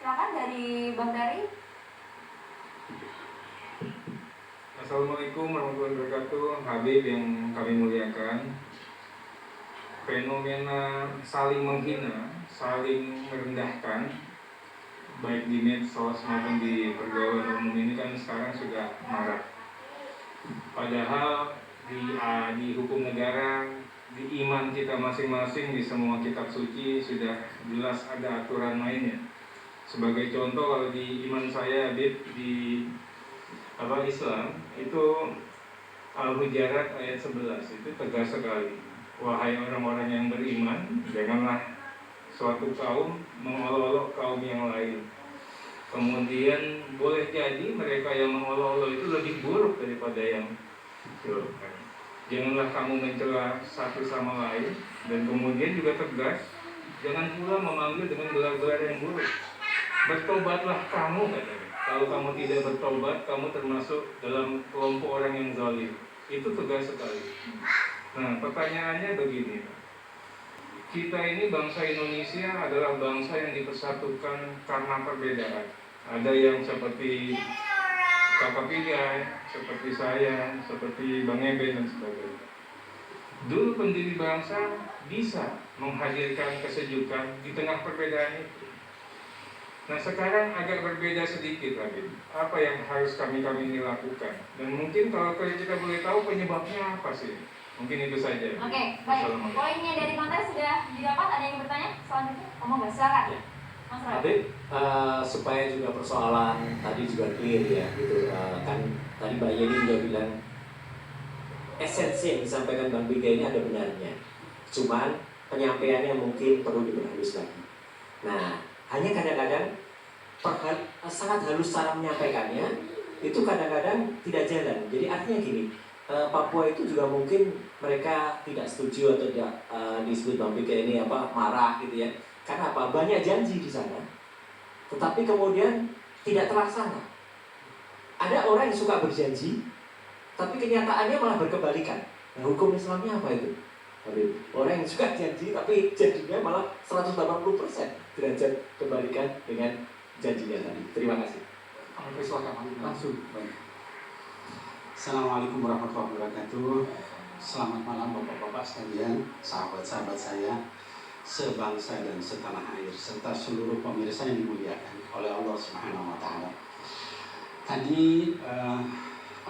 Silakan dari Bang Dari. Assalamualaikum warahmatullahi wabarakatuh. Habib yang kami muliakan, fenomena saling menghina, saling merendahkan, baik di medsos maupun di pergaulan umum ini kan sekarang sudah marak. Padahal di hukum negara, di iman kita masing-masing, di semua kitab suci sudah jelas ada aturan mainnya. Sebagai contoh, kalau di iman saya Habib, di Islam itu Al-Hujarat ayat 11 itu tegas sekali. Wahai orang-orang yang beriman, janganlah suatu kaum mengolok-olok kaum yang lain. Kemudian boleh jadi mereka yang mengolok-olok itu lebih buruk daripada yang buruk. Janganlah kamu mencela satu sama lain. Dan kemudian juga tegas, jangan pula memanggil dengan gelar-gelar yang buruk. Bertobatlah kamu, katanya. Kalau kamu tidak bertobat, kamu termasuk dalam kelompok orang yang zalim. Itu tegas sekali. Nah, pertanyaannya begini. Kita ini bangsa Indonesia adalah bangsa yang dipersatukan karena perbedaan. Ada yang seperti Kakak Pigai, seperti saya, seperti Bang Eben dan sebagainya. Dulu pendiri bangsa bisa menghadirkan kesejukan di tengah perbedaan itu. Nah, sekarang agak berbeda sedikit lagi. Apa yang harus kami ini lakukan? Dan mungkin kalau kita boleh tahu penyebabnya apa sih? Mungkin itu saja. Oke, baik. Poinnya dari konten sudah didapat. Ada yang bertanya? Selanjutnya, nggak silakan. Ya. Mas Habib, supaya juga persoalan tadi juga clear ya, gitu. Kan tadi Mbak Yeni juga bilang esensi yang disampaikan Bang Biga ini ada benarnya. Cuman penyampaiannya mungkin perlu diperhalus lagi. Nah, hanya kadang-kadang sangat halus cara menyampaikannya itu kadang-kadang tidak jalan. Jadi artinya gini, Papua itu juga mungkin mereka tidak setuju atau tidak disebut Bang Biga ini marah gitu ya. Karena apa? Banyak janji di sana, tetapi kemudian tidak terlaksana. Ada orang yang suka berjanji, tapi kenyataannya malah berkebalikan. Nah, hukum Islamnya apa itu? Orang yang suka janji, tapi janjinya malah 180% derajat kebalikan dengan janjinya tadi. Terima kasih. Langsung. Assalamualaikum warahmatullahi wabarakatuh. Selamat malam Bapak-bapak sekalian, sahabat-sahabat saya sebangsa dan setanah air, serta seluruh pemirsa yang dimuliakan oleh Allah Subhanahu wa Ta'ala. Tadi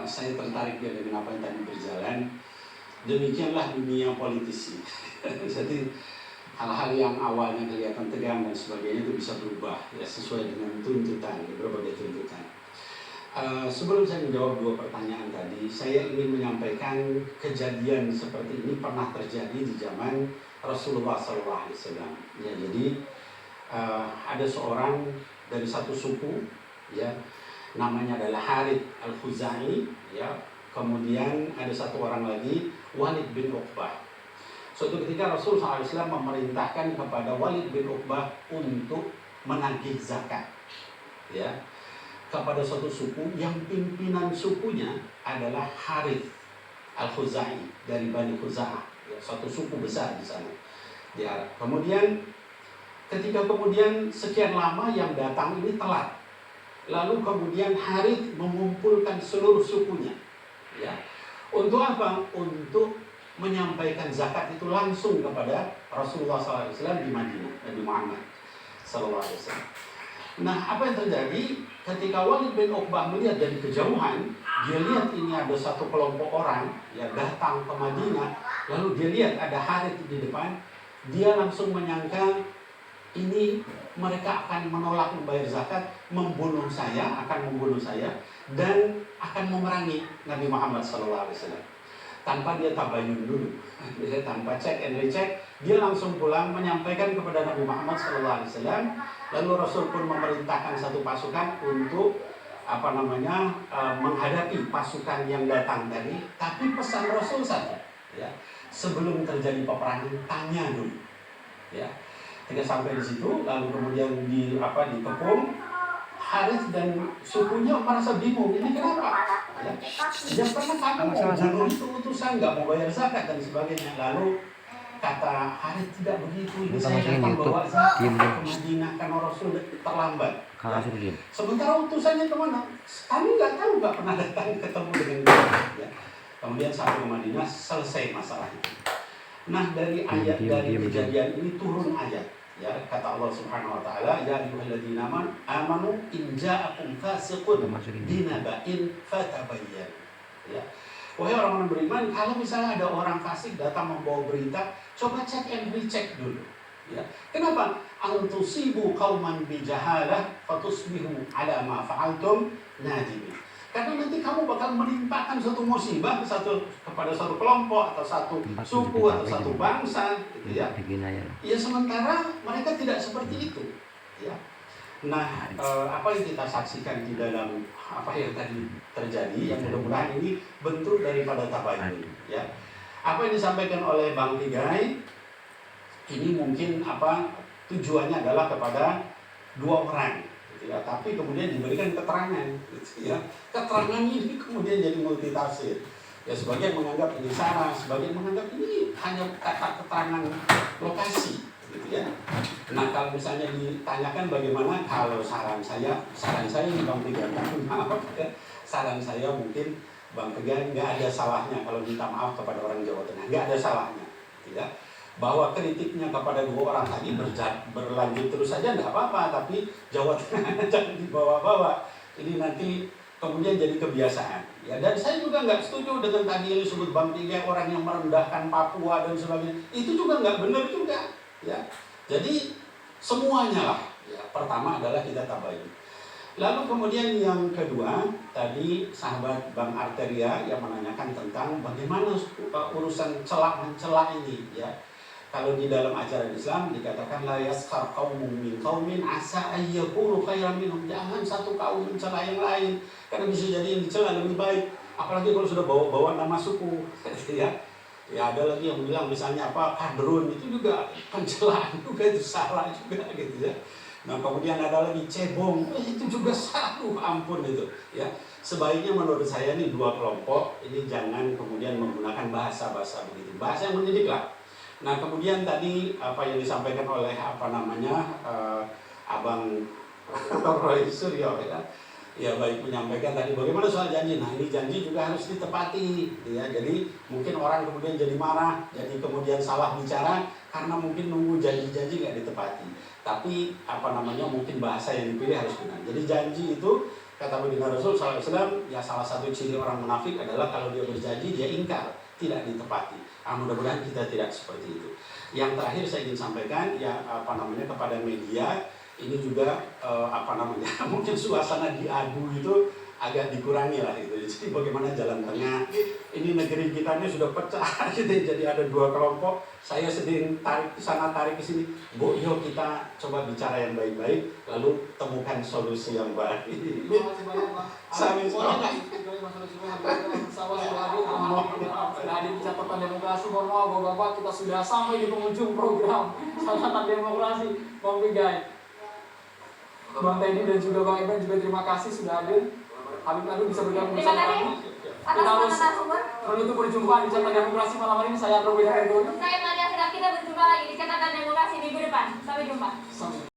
saya tertarik dengan apa yang tadi berjalan. Demikianlah dunia politisi. Jadi hal-hal yang awalnya kelihatan tegang dan sebagainya itu bisa berubah ya, sesuai dengan tuntutan, berbagai tuntutan. Sebelum saya menjawab dua pertanyaan tadi, saya ingin menyampaikan kejadian seperti ini pernah terjadi di zaman Rasulullah SAW. Ya, jadi ada seorang dari satu suku, ya, namanya adalah Harith Al-Khuzai, ya. Kemudian ada satu orang lagi, Walid bin Uqbah. Suatu ketika Rasulullah SAW memerintahkan kepada Walid bin Uqbah untuk menagih zakat, ya, kepada suatu suku yang pimpinan sukunya adalah Harith Al-Khuzai dari Bani Khuza'ah, ya, suatu suku besar di sana di Arab. Kemudian ketika sekian lama yang datang ini telat, lalu kemudian Harith mengumpulkan seluruh sukunya, ya, untuk apa? Untuk menyampaikan zakat itu langsung kepada Rasulullah SAW di Madinah, Nabi Muhammad SAW. Nah, apa yang terjadi ketika Walid bin Uqbah melihat dari kejauhan, dia lihat ini ada satu kelompok orang yang datang ke Madinah, lalu dia lihat ada Harith di depan, dia langsung menyangka ini mereka akan menolak membayar zakat, akan membunuh saya, dan akan memerangi Nabi Muhammad SAW. Tanpa dia tabayun dulu, tanpa cek and recheck, dia langsung pulang menyampaikan kepada Nabi Muhammad SAW. Lalu Rasul pun memerintahkan satu pasukan untuk menghadapi pasukan yang datang tadi. Tapi pesan Rasul saja, ya, sebelum terjadi peperangan tanya dulu, ya. Ketika sampai di situ, lalu kemudian dikepung, Harith dan sukunya merasa bingung, ini kenapa? Ya, pernah kamu mau bunuh itu utusan, nggak mau bayar zakat dan sebagainya. Lalu kata Khalid tidak begitu, ini Bukan saya masukin akan YouTube. bawa zakat Diem, ke diem. Madinah karena Rasul terlambat. Kang Asur diem. Sementara utusannya kemana? Kami nggak tahu, nggak pernah datang ketemu dengan dia. Ya. Kemudian sampai ke Madinah, selesai masalah itu. Nah, dari ayat dari kejadian ini turun ayat. Ya, kata Allah Subhanahu wa taala, ya ayyuhalladzina amanu in ja'akum fasiqun binaba'in fatabayyan. Ya. Wahai orang-orang beriman, kalau misalnya ada orang fasik datang membawa berita, coba cek and recheck dulu. Ya. Kenapa? Antusibu qauman bijahalah fatusbihu ala ma fa'altum nadimin. Karena nanti kamu bakal menimpakan suatu musibah kepada satu kelompok atau satu suku atau satu bangsa, gitu ya. Ya sementara mereka tidak seperti itu, ya. Nah, apa yang kita saksikan di dalam apa yang tadi terjadi, yang mudah-mudahan ini bentuk daripada tabayun, ya. Apa yang disampaikan oleh Bang Pigai ini mungkin apa tujuannya adalah kepada dua orang. Ya, tapi kemudian diberikan keterangan, gitu ya. Keterangan ini kemudian jadi multitafsir. Ya, sebagian menganggap ini salah, sebagian menganggap ini hanya kata keterangan lokasi, gitu ya. Nah, kalau misalnya ditanyakan bagaimana, kalau saran saya ini Bang Tegar, maaf ya, saran saya mungkin Bang Tegar nggak ada salahnya kalau minta maaf kepada orang Jawa Tengah, nggak ada salahnya, tidak. Bahwa kritiknya kepada dua orang tadi berlanjut terus saja tidak apa-apa, tapi Jawa Tengah jangan dibawa-bawa. Ini nanti kemudian jadi kebiasaan. Ya, dan saya juga nggak setuju dengan tadi yang disebut Bang Tiga, orang yang merendahkan Papua dan sebagainya. Itu juga nggak benar juga. Ya, jadi semuanya lah. Ya, pertama adalah kita tabayun. Lalu kemudian yang kedua, tadi sahabat Bang Arteria yang menanyakan tentang bagaimana urusan celak-mencela ini, ya. Kalau di dalam ajaran Islam dikatakan la yaskhar qaumun min qaumin asa ayyakunu khairan minhum. Jangan satu kaum mencela yang lain, karena bisa jadi yang dicela lebih baik. Apalagi kalau sudah bawa nama suku, ya. Ya ada lagi yang bilang misalnya apa kadrun, itu juga pencelaan juga, itu salah juga gitu ya. Nah kemudian ada lagi cebong, itu juga salah, ampun itu ya. Sebaiknya menurut saya nih dua kelompok ini jangan kemudian menggunakan bahasa-bahasa begitu, bahasa yang mendidik lah. Nah kemudian tadi apa yang disampaikan oleh Abang Roy Suryo ya baik menyampaikan tadi bagaimana soal janji. Nah ini janji juga harus ditepati, ya. Jadi mungkin orang kemudian jadi marah, jadi kemudian salah bicara karena mungkin nunggu janji-janji nggak ditepati. Tapi mungkin bahasa yang dipilih harus benar. Jadi janji itu kata baginda Rasul SAW, ya salah satu ciri orang munafik adalah kalau dia berjanji dia ingkar, tidak ditepati. Mudah-mudahan kita tidak seperti itu. Yang terakhir saya ingin sampaikan ya kepada media ini juga mungkin suasana diadu itu agak dikurangi lah itu. Jadi bagaimana jalan tengah. Ini negeri kita ini sudah pecah gitu. Jadi ada dua kelompok. Saya sedang tarik ke sana, tarik ke sini. Bu, yuk kita coba bicara yang baik-baik, lalu temukan solusi yang baik. Hadir di catatan demokrasi, mohon maaf Bapak-Bapak, kita sudah sampai di penghujung program catatan demokrasi. Bang Pigai, Bang Teddy dan juga Bang Iban juga terima kasih sudah hadir. Habib Nadu bisa bergabung bersama kami. Kita harus menutup perjumpaan di catatan demokrasi malam hari ini. Saya Andro Beda. Saya Maria Sedap, kita berjumpa lagi di catatan demokrasi minggu depan. Sampai jumpa.